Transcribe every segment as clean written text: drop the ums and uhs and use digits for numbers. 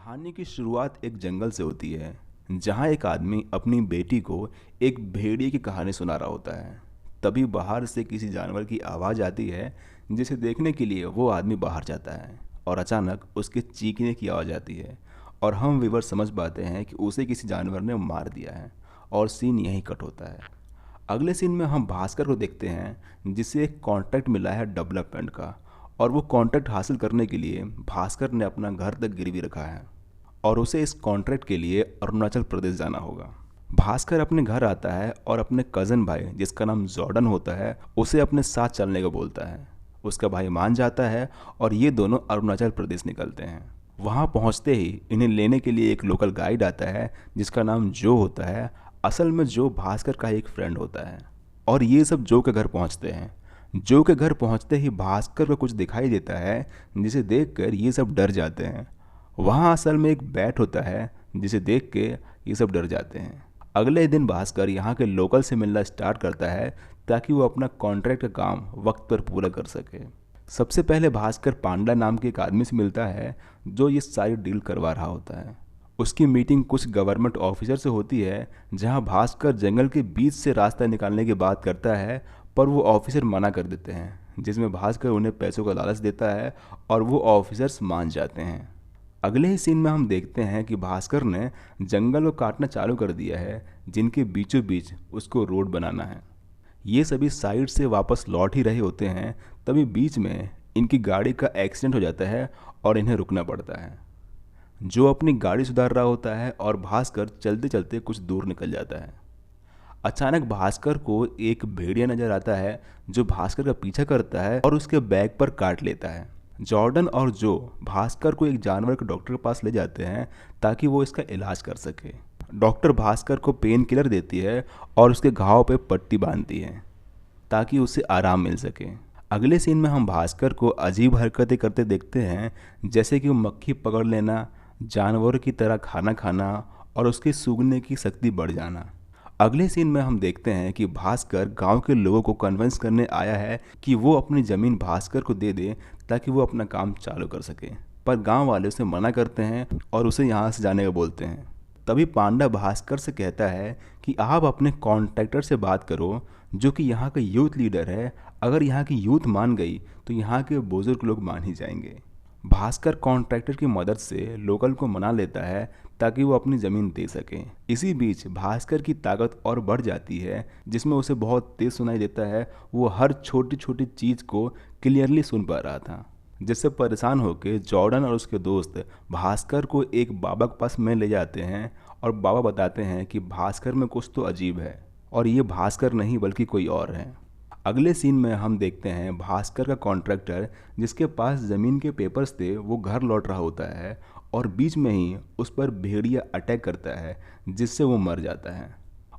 कहानी की शुरुआत एक जंगल से होती है जहां एक आदमी अपनी बेटी को एक भेड़िए की कहानी सुना रहा होता है। तभी बाहर से किसी जानवर की आवाज़ आती है जिसे देखने के लिए वो आदमी बाहर जाता है और अचानक उसके चीखने की आवाज़ आती है और हम व्यूवर समझ पाते हैं कि उसे किसी जानवर ने मार दिया है और सीन यहीं कट होता है। अगले सीन में हम भास्कर को देखते हैं जिसे एक कॉन्ट्रैक्ट मिला है डेवलपमेंट का और वो कॉन्ट्रैक्ट हासिल करने के लिए भास्कर ने अपना घर तक गिरवी रखा है और उसे इस कॉन्ट्रैक्ट के लिए अरुणाचल प्रदेश जाना होगा। भास्कर अपने घर आता है और अपने कज़न भाई जिसका नाम जॉर्डन होता है उसे अपने साथ चलने को बोलता है। उसका भाई मान जाता है और ये दोनों अरुणाचल प्रदेश निकलते हैं। वहाँ पहुँचते ही इन्हें लेने के लिए एक लोकल गाइड आता है जिसका नाम जो होता है। असल में जो भास्कर का एक फ्रेंड होता है और ये सब जो के घर पहुँचते हैं। जो के घर पहुँचते ही भास्कर को कुछ दिखाई देता है जिसे देखकर ये सब डर जाते हैं। वहाँ असल में एक बैट होता है जिसे देख के ये सब डर जाते हैं। अगले दिन भास्कर यहाँ के लोकल से मिलना स्टार्ट करता है ताकि वो अपना कॉन्ट्रैक्ट का काम वक्त पर पूरा कर सके। सबसे पहले भास्कर पांडा नाम के एक आदमी से मिलता है जो ये सारी डील करवा रहा होता है। उसकी मीटिंग कुछ गवर्नमेंट ऑफिसर से होती है जहाँ भास्कर जंगल के बीच से रास्ता निकालने की बात करता है पर वो ऑफिसर मना कर देते हैं जिसमें भास्कर उन्हें पैसों का लालच देता है और वो ऑफिसर्स मान जाते हैं। अगले ही सीन में हम देखते हैं कि भास्कर ने जंगल को काटना चालू कर दिया है जिनके बीचों बीच उसको रोड बनाना है। ये सभी साइड से वापस लौट ही रहे होते हैं तभी बीच में इनकी गाड़ी का एक्सीडेंट हो जाता है और इन्हें रुकना पड़ता है। जो अपनी गाड़ी सुधार रहा होता है और भास्कर चलते चलते कुछ दूर निकल जाता है। अचानक भास्कर को एक भेड़िया नजर आता है जो भास्कर का पीछा करता है और उसके बैग पर काट लेता है। जॉर्डन और जो भास्कर को एक जानवर के डॉक्टर के पास ले जाते हैं ताकि वो इसका इलाज कर सके। डॉक्टर भास्कर को पेन किलर देती है और उसके घाव पे पट्टी बांधती है ताकि उसे आराम मिल सके। अगले सीन में हम भास्कर को अजीब हरकतें करते देखते हैं जैसे कि वो मक्खी पकड़ लेना, जानवरों की तरह खाना खाना और उसके सूंघने की शक्ति बढ़ जाना। अगले सीन में हम देखते हैं कि भास्कर गांव के लोगों को कन्विंस करने आया है कि वो अपनी ज़मीन भास्कर को दे दे ताकि वो अपना काम चालू कर सके, पर गांव वाले उसे मना करते हैं और उसे यहाँ से जाने का बोलते हैं। तभी पांडा भास्कर से कहता है कि आप अपने कॉन्ट्रैक्टर से बात करो जो कि यहाँ का यूथ लीडर है। अगर यहाँ की यूथ मान गई तो यहाँ के बुजुर्ग लोग मान ही जाएंगे। भास्कर कॉन्ट्रैक्टर की मदद से लोकल को मना लेता है ताकि वो अपनी ज़मीन दे सके। इसी बीच भास्कर की ताकत और बढ़ जाती है जिसमें उसे बहुत तेज़ सुनाई देता है। वो हर छोटी छोटी चीज़ को क्लियरली सुन पा रहा था जिससे परेशान होकर जॉर्डन और उसके दोस्त भास्कर को एक बाबा के पास में ले जाते हैं और बाबा बताते हैं कि भास्कर में कुछ तो अजीब है और ये भास्कर नहीं बल्कि कोई और है। अगले सीन में हम देखते हैं भास्कर का कॉन्ट्रैक्टर जिसके पास ज़मीन के पेपर्स थे वो घर लौट रहा होता है और बीच में ही उस पर भेड़िया अटैक करता है जिससे वो मर जाता है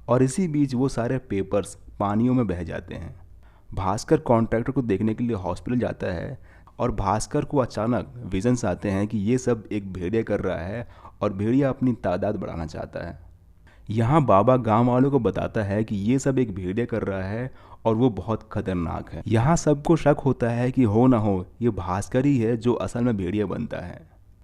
और इसी बीच वो सारे पेपर्स पानियों में बह जाते हैं। भास्कर कॉन्ट्रैक्टर को देखने के लिए हॉस्पिटल जाता है और भास्कर को अचानक विजन्स आते हैं कि ये सब एक भेड़िया कर रहा है और भेड़िया अपनी तादाद बढ़ाना चाहता है। यहाँ बाबा गांव वालों को बताता है कि ये सब एक भेड़िया कर रहा है और वो बहुत खतरनाक है। यहाँ सबको शक होता है कि हो ना हो ये भास्कर ही है जो असल में भेड़िया बनता है,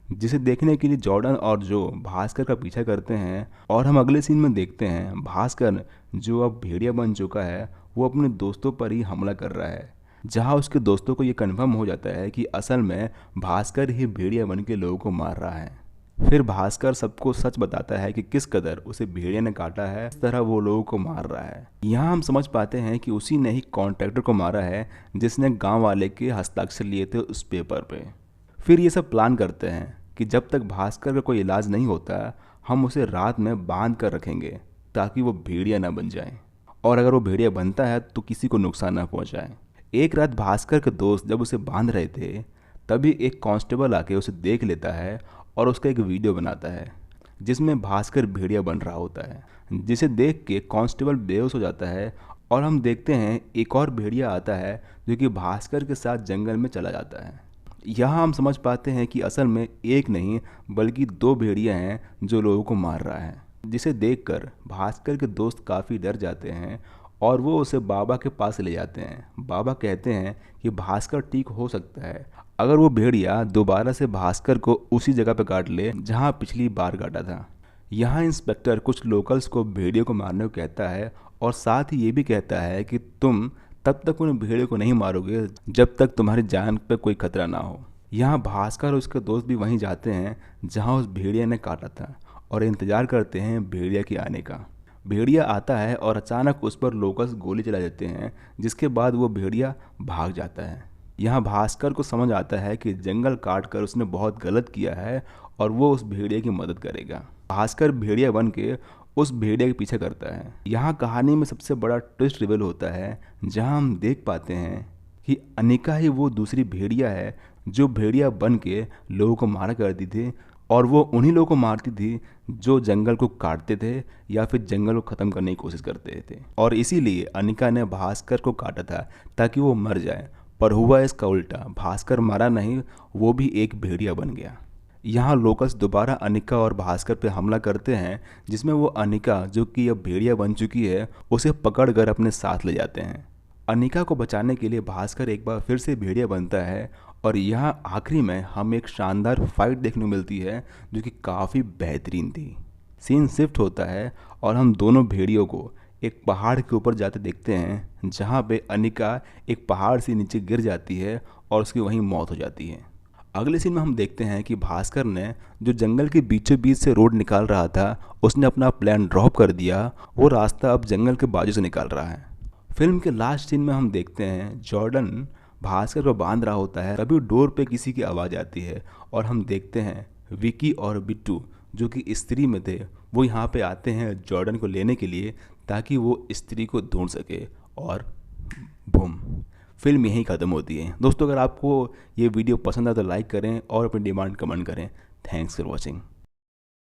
जिसे देखने के लिए जॉर्डन और जो भास्कर का पीछा करते हैं। और हम अगले सीन में देखते हैं भास्कर जो अब भेड़िया बन चुका है वो अपने दोस्तों पर ही हमला कर रहा है, जहाँ उसके दोस्तों को ये कन्फर्म हो जाता है कि असल में भास्कर ही भेड़िया बन के लोगों को मार रहा है। फिर भास्कर सबको सच बताता है कि किस कदर उसे भेड़िया ने काटा है, इस तरह वो लोगों को मार रहा है। यहाँ हम समझ पाते हैं कि उसी ने ही कॉन्ट्रैक्टर को मारा है जिसने गांव वाले के हस्ताक्षर लिए थे उस पेपर पे। फिर ये सब प्लान करते हैं कि जब तक भास्कर का कोई इलाज नहीं होता हम उसे रात में बांध कर रखेंगे ताकि वो भेड़िया ना बन जाए और अगर वो भेड़िया बनता है तो किसी को नुकसान ना पहुँचाए। एक रात भास्कर के दोस्त जब उसे बांध रहे थे तभी एक कांस्टेबल आके उसे देख लेता है और उसका एक वीडियो बनाता है जिसमें भास्कर भेड़िया बन रहा होता है, जिसे देख के कांस्टेबल बेहोश हो जाता है। और हम देखते हैं एक और भेड़िया आता है जो कि भास्कर के साथ जंगल में चला जाता है। यहाँ हम समझ पाते हैं कि असल में एक नहीं बल्कि दो भेड़िया हैं जो लोगों को मार रहा है, जिसे देखकर भास्कर के दोस्त काफ़ी डर जाते हैं और वो उसे बाबा के पास ले जाते हैं। बाबा कहते हैं कि भास्कर ठीक हो सकता है अगर वो भेड़िया दोबारा से भास्कर को उसी जगह पर काट ले जहाँ पिछली बार काटा था। यहाँ इंस्पेक्टर कुछ लोकल्स को भेड़ियों को मारने को कहता है और साथ ही ये भी कहता है कि तुम तब तक उन भेड़ियों को नहीं मारोगे जब तक तुम्हारी जान पर कोई खतरा ना हो। यहाँ भास्कर और उसके दोस्त भी वहीं जाते हैं जहाँ उस भेड़िया ने काटा था और इंतजार करते हैं भेड़िया के आने का। भेड़िया आता है और अचानक उस पर लोकल्स गोली चला देते हैं, जिसके बाद वो भेड़िया भाग जाता है। यहाँ भास्कर को समझ आता है कि जंगल काट कर उसने बहुत गलत किया है और वो उस भेड़िया की मदद करेगा। भास्कर भेड़िया बन के उस भेड़िया के पीछे करता है। यहाँ कहानी में सबसे बड़ा ट्विस्ट रिवील होता है जहाँ हम देख पाते हैं कि अनिका ही वो दूसरी भेड़िया है जो भेड़िया बन के लोगों को मारा करती थी और वो उन्हीं लोगों को मारती थी जो जंगल को काटते थे या फिर जंगल को ख़त्म करने की कोशिश करते थे। और इसीलिए अनिका ने भास्कर को काटा था ताकि वो मर जाए, पर हुआ इसका उल्टा। भास्कर मरा नहीं, वो भी एक भेड़िया बन गया। यहाँ लोकल्स दोबारा अनिका और भास्कर पे हमला करते हैं, जिसमें वो अनिका जो कि अब भेड़िया बन चुकी है उसे पकड़कर अपने साथ ले जाते हैं। अनिका को बचाने के लिए भास्कर एक बार फिर से भेड़िया बनता है और यहाँ आखिरी में हमें एक शानदार फाइट देखने को मिलती है जो कि काफ़ी बेहतरीन थी। सीन शिफ्ट होता है और हम दोनों भेड़ियों को एक पहाड़ के ऊपर जाते देखते हैं जहाँ पे अनिका एक पहाड़ से नीचे गिर जाती है और उसकी वहीं मौत हो जाती है। अगले सीन में हम देखते हैं कि भास्कर ने जो जंगल के बीचों बीच से रोड निकाल रहा था उसने अपना प्लान ड्रॉप कर दिया। वो रास्ता अब जंगल के बाजू से निकाल रहा है। फिल्म के लास्ट सीन में हम देखते हैं जॉर्डन भास्कर को बांध रहा होता है, तभी डोर पे किसी की आवाज़ आती है और हम देखते हैं विकी और बिट्टू जो कि स्त्री में थे वो यहाँ पे आते हैं जॉर्डन को लेने के लिए ताकि वो स्त्री को ढूंढ सके। और बूम, फिल्म यहीं ख़त्म होती है। दोस्तों, अगर आपको ये वीडियो पसंद आए तो लाइक करें और अपनी डिमांड कमेंट करें। Thanks for watching.